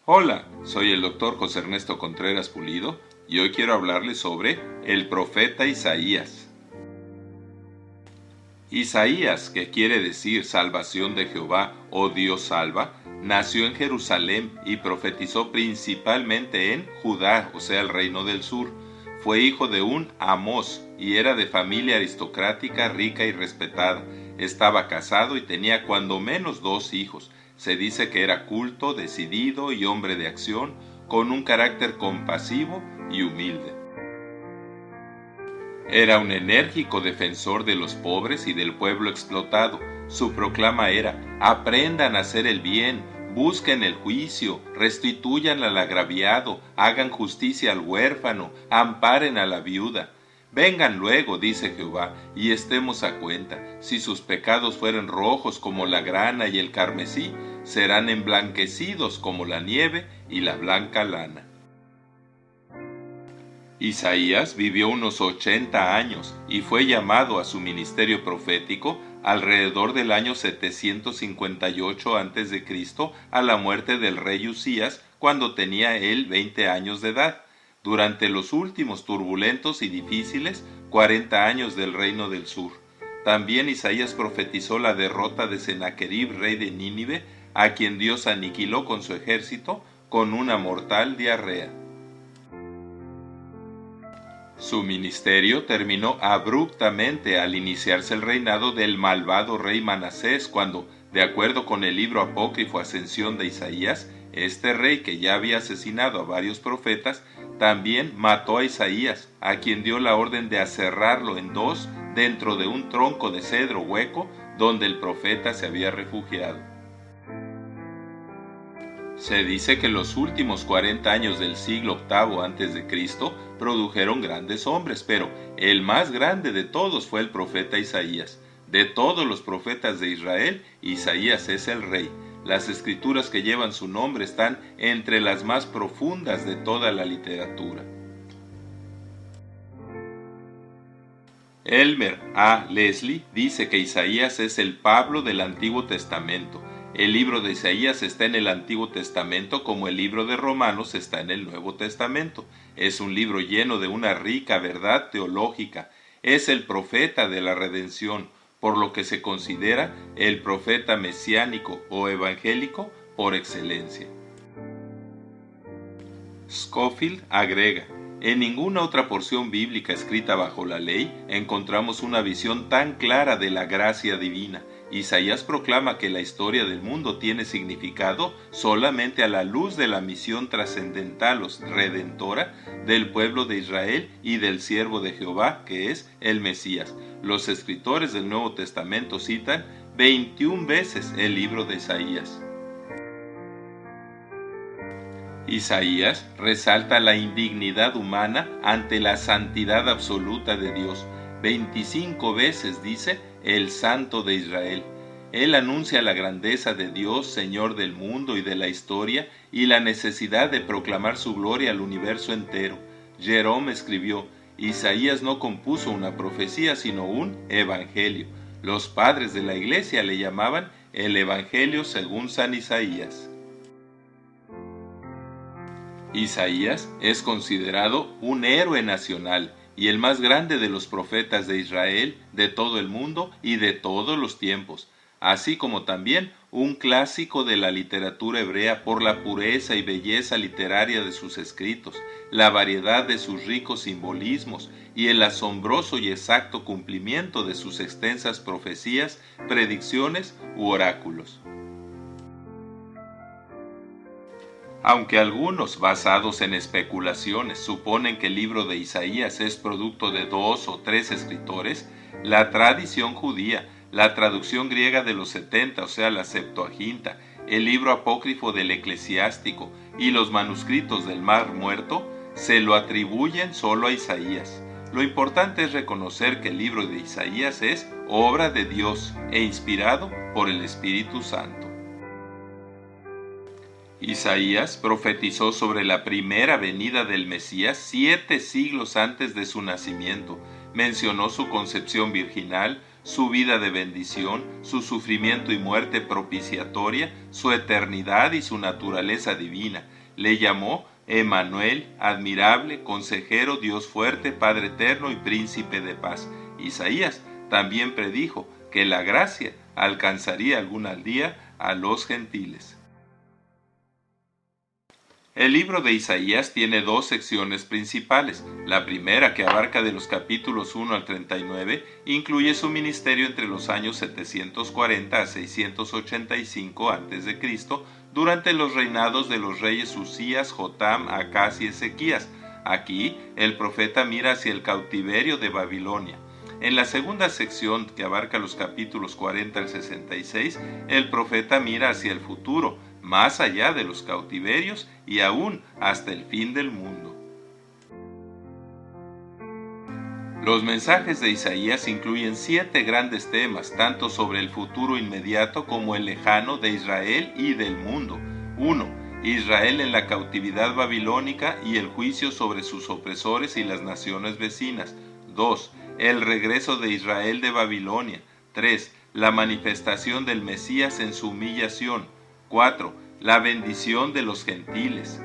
Hola, soy el doctor José Ernesto Contreras Pulido y hoy quiero hablarles sobre el profeta Isaías. Isaías, que quiere decir salvación de Jehová o Dios salva, nació en Jerusalén y profetizó principalmente en Judá, o sea, el reino del sur. Fue hijo de un Amós y era de familia aristocrática, rica y respetada. Estaba casado y tenía cuando menos 2 hijos. Se dice que era culto, decidido y hombre de acción, con un carácter compasivo y humilde. Era un enérgico defensor de los pobres y del pueblo explotado. Su proclama era: aprendan a hacer el bien, busquen el juicio, restituyan al agraviado, hagan justicia al huérfano, amparen a la viuda. Vengan luego, dice Jehová, y estemos a cuenta. Si sus pecados fueren rojos como la grana y el carmesí, serán emblanquecidos como la nieve y la blanca lana. Isaías vivió unos 80 años y fue llamado a su ministerio profético alrededor del año 758 a.C., a la muerte del rey Usías, cuando tenía él 20 años de edad. Durante los últimos turbulentos y difíciles 40 años del reino del sur. También Isaías profetizó la derrota de Sennacherib, rey de Nínive, a quien Dios aniquiló con su ejército con una mortal diarrea. Su ministerio terminó abruptamente al iniciarse el reinado del malvado rey Manasés, cuando, de acuerdo con el libro apócrifo Ascensión de Isaías, este rey, que ya había asesinado a varios profetas, también mató a Isaías, a quien dio la orden de aserrarlo en 2 dentro de un tronco de cedro hueco donde el profeta se había refugiado. Se dice que los últimos 40 años del siglo VIII a.C. produjeron grandes hombres, pero el más grande de todos fue el profeta Isaías. De todos los profetas de Israel, Isaías es el rey. Las escrituras que llevan su nombre están entre las más profundas de toda la literatura. Elmer A. Leslie dice que Isaías es el Pablo del Antiguo Testamento. El libro de Isaías está en el Antiguo Testamento como el libro de Romanos está en el Nuevo Testamento. Es un libro lleno de una rica verdad teológica. Es el profeta de la redención, por lo que se considera el profeta mesiánico o evangélico por excelencia. Scofield agrega: en ninguna otra porción bíblica escrita bajo la ley encontramos una visión tan clara de la gracia divina. Isaías proclama que la historia del mundo tiene significado solamente a la luz de la misión trascendental o redentora del pueblo de Israel y del siervo de Jehová, que es el Mesías. Los escritores del Nuevo Testamento citan 21 veces el libro de Isaías. Isaías resalta la indignidad humana ante la santidad absoluta de Dios. 25 veces dice el Santo de Israel. Él anuncia la grandeza de Dios, Señor del mundo y de la historia, y la necesidad de proclamar su gloria al universo entero. Jerome escribió: Isaías no compuso una profecía, sino un evangelio. Los padres de la iglesia le llamaban el Evangelio según San Isaías. Isaías es considerado un héroe nacional y el más grande de los profetas de Israel, de todo el mundo y de todos los tiempos, así como también un clásico de la literatura hebrea por la pureza y belleza literaria de sus escritos, la variedad de sus ricos simbolismos y el asombroso y exacto cumplimiento de sus extensas profecías, predicciones u oráculos. Aunque algunos, basados en especulaciones, suponen que el libro de Isaías es producto de 2 o 3 escritores, la tradición judía, la traducción griega de los 70, o sea, la Septuaginta, el libro apócrifo del Eclesiástico y los manuscritos del Mar Muerto se lo atribuyen solo a Isaías. Lo importante es reconocer que el libro de Isaías es obra de Dios e inspirado por el Espíritu Santo. Isaías profetizó sobre la primera venida del Mesías 7 siglos antes de su nacimiento. Mencionó su concepción virginal, su vida de bendición, su sufrimiento y muerte propiciatoria, su eternidad y su naturaleza divina. Le llamó Emmanuel, admirable, consejero, Dios fuerte, Padre eterno y príncipe de paz. Isaías también predijo que la gracia alcanzaría algún día a los gentiles. El libro de Isaías tiene dos secciones principales. La primera, que abarca de los capítulos 1 al 39, incluye su ministerio entre los años 740 a 685 a.C., durante los reinados de los reyes Usías, Jotam, Acaz y Ezequías. Aquí, el profeta mira hacia el cautiverio de Babilonia. En la segunda sección, que abarca los capítulos 40 al 66, el profeta mira hacia el futuro, más allá de los cautiverios y aún hasta el fin del mundo. Los mensajes de Isaías incluyen 7 grandes temas, tanto sobre el futuro inmediato como el lejano de Israel y del mundo. 1. Israel en la cautividad babilónica y el juicio sobre sus opresores y las naciones vecinas. 2. El regreso de Israel de Babilonia. 3. La manifestación del Mesías en su humillación. 4. La bendición de los gentiles.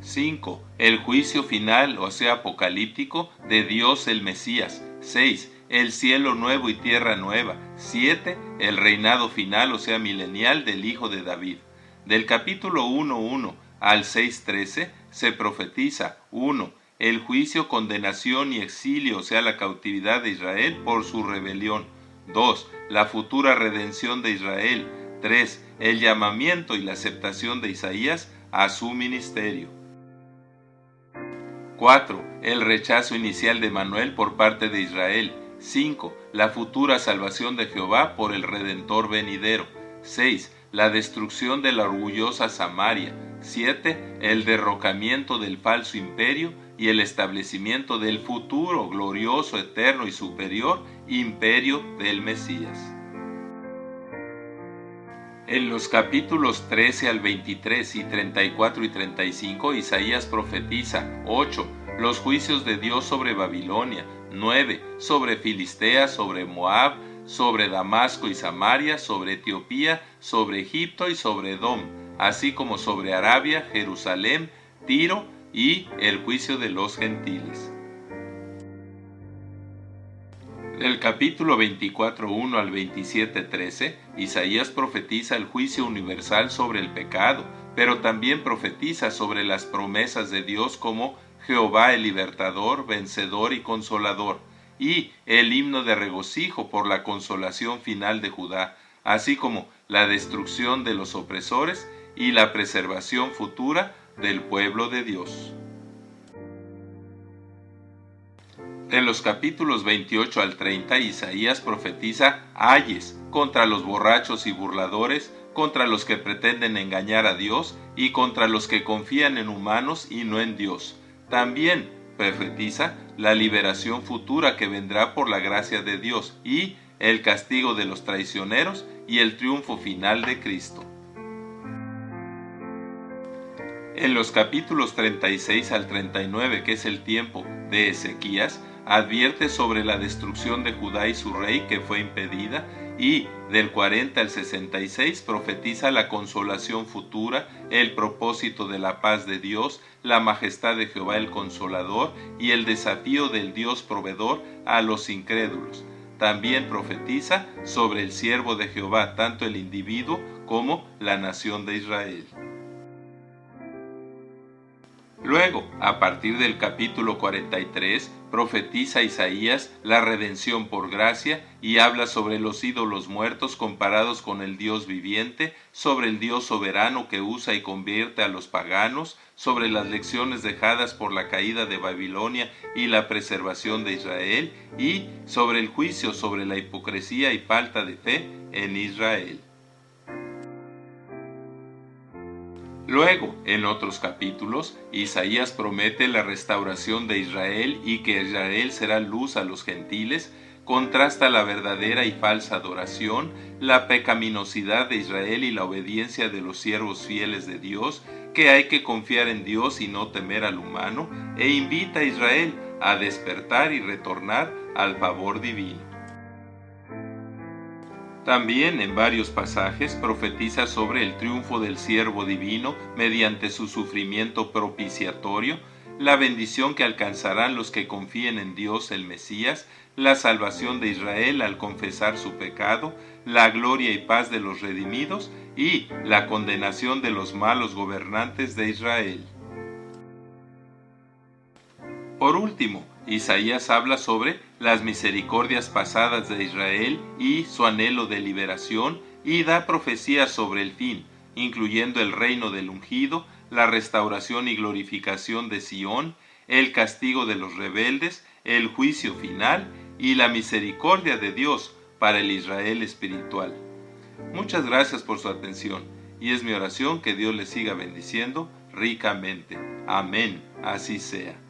5. El juicio final, o sea, apocalíptico, de Dios el Mesías. 6. El cielo nuevo y tierra nueva. 7. El reinado final, o sea, milenial, del Hijo de David. Del capítulo 1:1 al 6:13 se profetiza: 1. El juicio, condenación y exilio, o sea, la cautividad de Israel por su rebelión. 2. La futura redención de Israel. 3. El llamamiento y la aceptación de Isaías a su ministerio. 4. El rechazo inicial de Emmanuel por parte de Israel. 5. La futura salvación de Jehová por el Redentor venidero. 6. La destrucción de la orgullosa Samaria. 7. El derrocamiento del falso imperio y el establecimiento del futuro, glorioso, eterno y superior imperio del Mesías. En los capítulos 13 al 23 y 34 y 35, Isaías profetiza: 8. Los juicios de Dios sobre Babilonia. 9. Sobre Filistea, sobre Moab, sobre Damasco y Samaria, sobre Etiopía, sobre Egipto y sobre Edom, así como sobre Arabia, Jerusalén, Tiro y el juicio de los gentiles. Del capítulo 24:1 al 27:13, Isaías profetiza el juicio universal sobre el pecado, pero también profetiza sobre las promesas de Dios como Jehová el libertador, vencedor y consolador, y el himno de regocijo por la consolación final de Judá, así como la destrucción de los opresores y la preservación futura del pueblo de Dios. En los capítulos 28 al 30, Isaías profetiza ayes contra los borrachos y burladores, contra los que pretenden engañar a Dios y contra los que confían en humanos y no en Dios. También profetiza la liberación futura que vendrá por la gracia de Dios y el castigo de los traicioneros y el triunfo final de Cristo. En los capítulos 36 al 39, que es el tiempo de Ezequías, advierte sobre la destrucción de Judá y su rey que fue impedida, y del 40 al 66 profetiza la consolación futura, el propósito de la paz de Dios, la majestad de Jehová el Consolador y el desafío del Dios proveedor a los incrédulos. También profetiza sobre el siervo de Jehová, tanto el individuo como la nación de Israel. Luego, a partir del capítulo 43, profetiza Isaías la redención por gracia y habla sobre los ídolos muertos comparados con el Dios viviente, sobre el Dios soberano que usa y convierte a los paganos, sobre las lecciones dejadas por la caída de Babilonia y la preservación de Israel, y sobre el juicio sobre la hipocresía y falta de fe en Israel. Luego, en otros capítulos, Isaías promete la restauración de Israel y que Israel será luz a los gentiles, contrasta la verdadera y falsa adoración, la pecaminosidad de Israel y la obediencia de los siervos fieles de Dios, que hay que confiar en Dios y no temer al humano, e invita a Israel a despertar y retornar al favor divino. También en varios pasajes profetiza sobre el triunfo del siervo divino mediante su sufrimiento propiciatorio, la bendición que alcanzarán los que confíen en Dios el Mesías, la salvación de Israel al confesar su pecado, la gloria y paz de los redimidos y la condenación de los malos gobernantes de Israel. Por último, Isaías habla sobre las misericordias pasadas de Israel y su anhelo de liberación, y da profecías sobre el fin, incluyendo el reino del ungido, la restauración y glorificación de Sión, el castigo de los rebeldes, el juicio final y la misericordia de Dios para el Israel espiritual. Muchas gracias por su atención, y es mi oración que Dios les siga bendiciendo ricamente. Amén. Así sea.